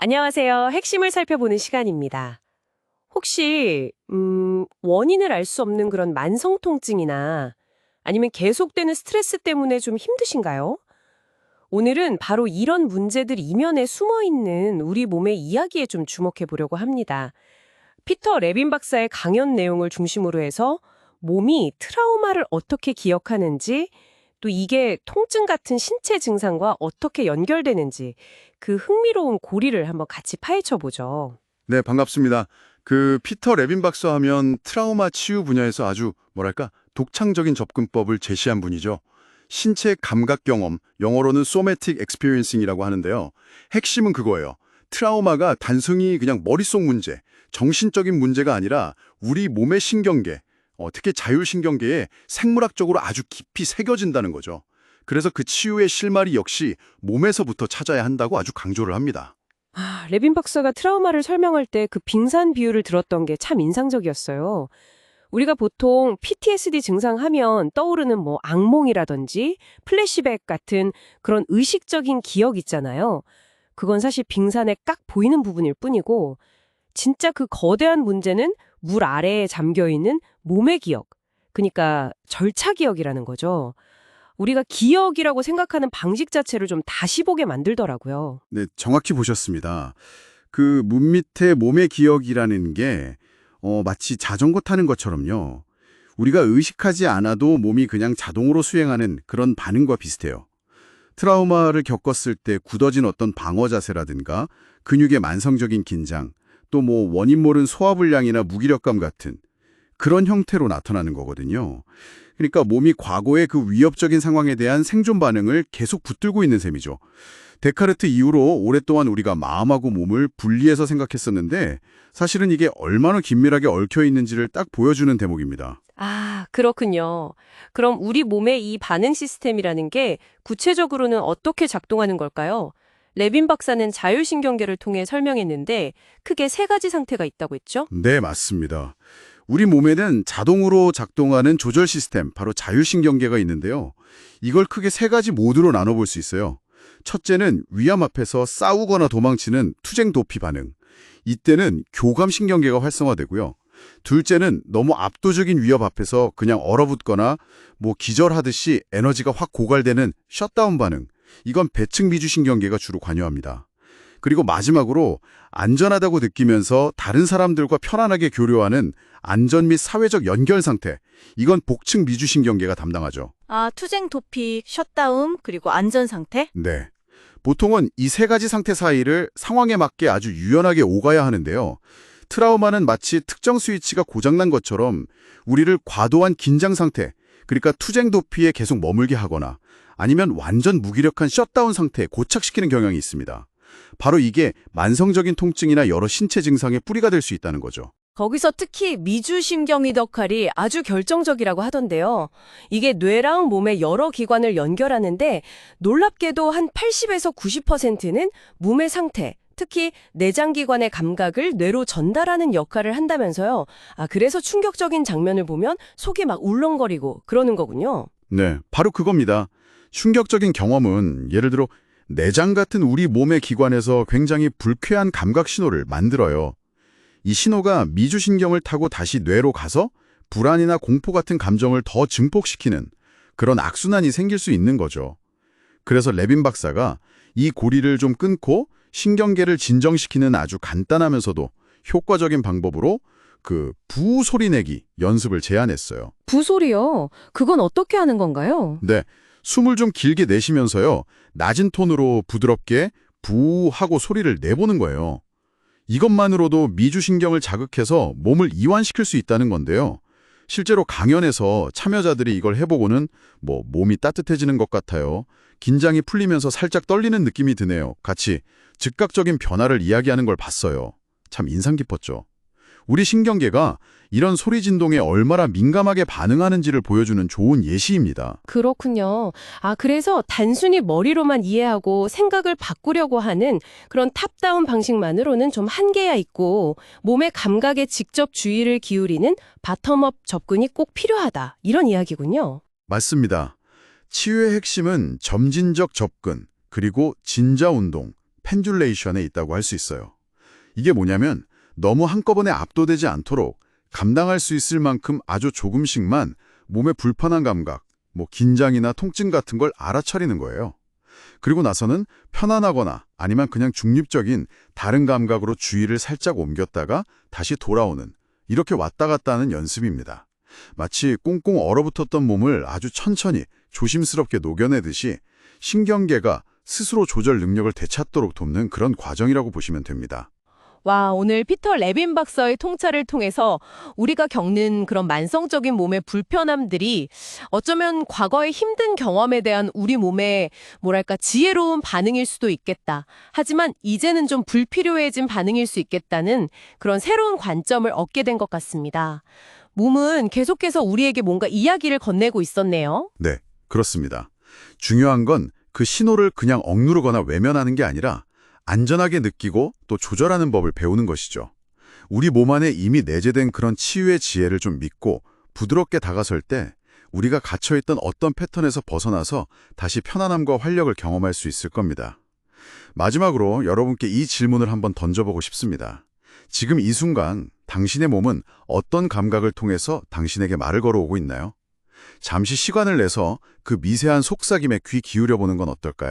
안녕하세요. 핵심을 살펴보는 시간입니다. 혹시 원인을 알 수 없는 그런 만성 통증이나 아니면 계속되는 스트레스 때문에 좀 힘드신가요? 오늘은 바로 이런 문제들 이면에 숨어 있는 우리 몸의 이야기에 좀 주목해 보려고 합니다. 피터 레빈 박사의 강연 내용을 중심으로 해서 몸이 트라우마를 어떻게 기억하는지, 또 이게 통증 같은 신체 증상과 어떻게 연결되는지 그 흥미로운 고리를 한번 같이 파헤쳐 보죠. 네, 반갑습니다. 피터 레빈 박사 하면 트라우마 치유 분야에서 아주 뭐랄까 독창적인 접근법을 제시한 분이죠. 신체 감각 경험, 영어로는 somatic experiencing이라고 하는데요. 핵심은 그거예요. 트라우마가 단순히 그냥 머릿속 문제, 정신적인 문제가 아니라 우리 몸의 신경계, 특히 자율신경계에 생물학적으로 아주 깊이 새겨진다는 거죠. 그래서 그 치유의 실마리 역시 몸에서부터 찾아야 한다고 아주 강조를 합니다. 레빈 박사가 트라우마를 설명할 때 그 빙산 비유를 들었던 게 참 인상적이었어요. 우리가 보통 PTSD 증상하면 떠오르는 뭐 악몽이라든지 플래시백 같은 그런 의식적인 기억 있잖아요. 그건 사실 빙산에 깍 보이는 부분일 뿐이고, 진짜 그 거대한 문제는 물 아래에 잠겨 있는 몸의 기억, 그러니까 절차 기억이라는 거죠. 우리가 기억이라고 생각하는 방식 자체를 좀 다시 보게 만들더라고요. 네, 정확히 보셨습니다. 그 문 밑에 몸의 기억이라는 게 마치 자전거 타는 것처럼요. 우리가 의식하지 않아도 몸이 그냥 자동으로 수행하는 그런 반응과 비슷해요. 트라우마를 겪었을 때 굳어진 어떤 방어 자세라든가 근육의 만성적인 긴장, 또 뭐 원인 모른 소화불량이나 무기력감 같은 그런 형태로 나타나는 거거든요. 그러니까 몸이 과거의 그 위협적인 상황에 대한 생존 반응을 계속 붙들고 있는 셈이죠. 데카르트 이후로 오랫동안 우리가 마음하고 몸을 분리해서 생각했었는데 사실은 이게 얼마나 긴밀하게 얽혀 있는지를 딱 보여주는 대목입니다. 아, 그렇군요. 그럼 우리 몸의 이 반응 시스템이라는 게 구체적으로는 어떻게 작동하는 걸까요? 레빈 박사는 자율신경계를 통해 설명했는데 크게 세 가지 상태가 있다고 했죠? 네, 맞습니다. 우리 몸에는 자동으로 작동하는 조절 시스템, 바로 자율신경계가 있는데요. 이걸 크게 세 가지 모드로 나눠볼 수 있어요. 첫째는 위험 앞에서 싸우거나 도망치는 투쟁 도피 반응. 이때는 교감신경계가 활성화되고요. 둘째는 너무 압도적인 위협 앞에서 그냥 얼어붙거나 뭐 기절하듯이 에너지가 확 고갈되는 셧다운 반응. 이건 배측미주신경계가 주로 관여합니다. 그리고 마지막으로 안전하다고 느끼면서 다른 사람들과 편안하게 교류하는 안전 및 사회적 연결 상태. 이건 복층 미주신경계가 담당하죠. 아, 투쟁 도피, 셧다운, 그리고 안전 상태? 네. 보통은 이 세 가지 상태 사이를 상황에 맞게 아주 유연하게 오가야 하는데요. 트라우마는 마치 특정 스위치가 고장난 것처럼 우리를 과도한 긴장 상태, 그러니까 투쟁 도피에 계속 머물게 하거나 아니면 완전 무기력한 셧다운 상태에 고착시키는 경향이 있습니다. 바로 이게 만성적인 통증이나 여러 신체 증상의 뿌리가 될 수 있다는 거죠. 거기서 특히 미주신경의 역할이 아주 결정적이라고 하던데요. 이게 뇌랑 몸의 여러 기관을 연결하는데 놀랍게도 한 80에서 90%는 몸의 상태, 특히 내장기관의 감각을 뇌로 전달하는 역할을 한다면서요. 아, 그래서 충격적인 장면을 보면 속이 막 울렁거리고 그러는 거군요. 네, 바로 그겁니다. 충격적인 경험은 예를 들어 내장 같은 우리 몸의 기관에서 굉장히 불쾌한 감각 신호를 만들어요. 이 신호가 미주신경을 타고 다시 뇌로 가서 불안이나 공포 같은 감정을 더 증폭시키는 그런 악순환이 생길 수 있는 거죠. 그래서 레빈 박사가 이 고리를 좀 끊고 신경계를 진정시키는 아주 간단하면서도 효과적인 방법으로 그 부소리 내기 연습을 제안했어요. 부소리요? 그건 어떻게 하는 건가요? 네, 숨을 좀 길게 내쉬면서요. 낮은 톤으로 부드럽게 부하고 소리를 내보는 거예요. 이것만으로도 미주신경을 자극해서 몸을 이완시킬 수 있다는 건데요. 실제로 강연에서 참여자들이 이걸 해보고는 뭐 몸이 따뜻해지는 것 같아요. 긴장이 풀리면서 살짝 떨리는 느낌이 드네요. 같이 즉각적인 변화를 이야기하는 걸 봤어요. 참 인상 깊었죠. 우리 신경계가 이런 소리 진동에 얼마나 민감하게 반응하는지를 보여주는 좋은 예시입니다. 그렇군요. 아, 그래서 단순히 머리로만 이해하고 생각을 바꾸려고 하는 그런 탑다운 방식만으로는 좀 한계가 있고 몸의 감각에 직접 주의를 기울이는 바텀업 접근이 꼭 필요하다. 이런 이야기군요. 맞습니다. 치유의 핵심은 점진적 접근, 그리고 진자 운동, 펜듈레이션에 있다고 할 수 있어요. 이게 뭐냐면 너무 한꺼번에 압도되지 않도록 감당할 수 있을 만큼 아주 조금씩만 몸의 불편한 감각, 긴장이나 통증 같은 걸 알아차리는 거예요. 그리고 나서는 편안하거나 아니면 그냥 중립적인 다른 감각으로 주의를 살짝 옮겼다가 다시 돌아오는, 이렇게 왔다 갔다 하는 연습입니다. 마치 꽁꽁 얼어붙었던 몸을 아주 천천히 조심스럽게 녹여내듯이 신경계가 스스로 조절 능력을 되찾도록 돕는 그런 과정이라고 보시면 됩니다. 와, 오늘 피터 레빈 박사의 통찰을 통해서 우리가 겪는 그런 만성적인 몸의 불편함들이 어쩌면 과거의 힘든 경험에 대한 우리 몸의 뭐랄까 지혜로운 반응일 수도 있겠다. 하지만 이제는 좀 불필요해진 반응일 수 있겠다는 그런 새로운 관점을 얻게 된 것 같습니다. 몸은 계속해서 우리에게 뭔가 이야기를 건네고 있었네요. 네, 그렇습니다. 중요한 건 그 신호를 그냥 억누르거나 외면하는 게 아니라 안전하게 느끼고 또 조절하는 법을 배우는 것이죠. 우리 몸 안에 이미 내재된 그런 치유의 지혜를 좀 믿고 부드럽게 다가설 때 우리가 갇혀있던 어떤 패턴에서 벗어나서 다시 편안함과 활력을 경험할 수 있을 겁니다. 마지막으로 여러분께 이 질문을 한번 던져보고 싶습니다. 지금 이 순간 당신의 몸은 어떤 감각을 통해서 당신에게 말을 걸어오고 있나요? 잠시 시간을 내서 그 미세한 속삭임에 귀 기울여보는 건 어떨까요?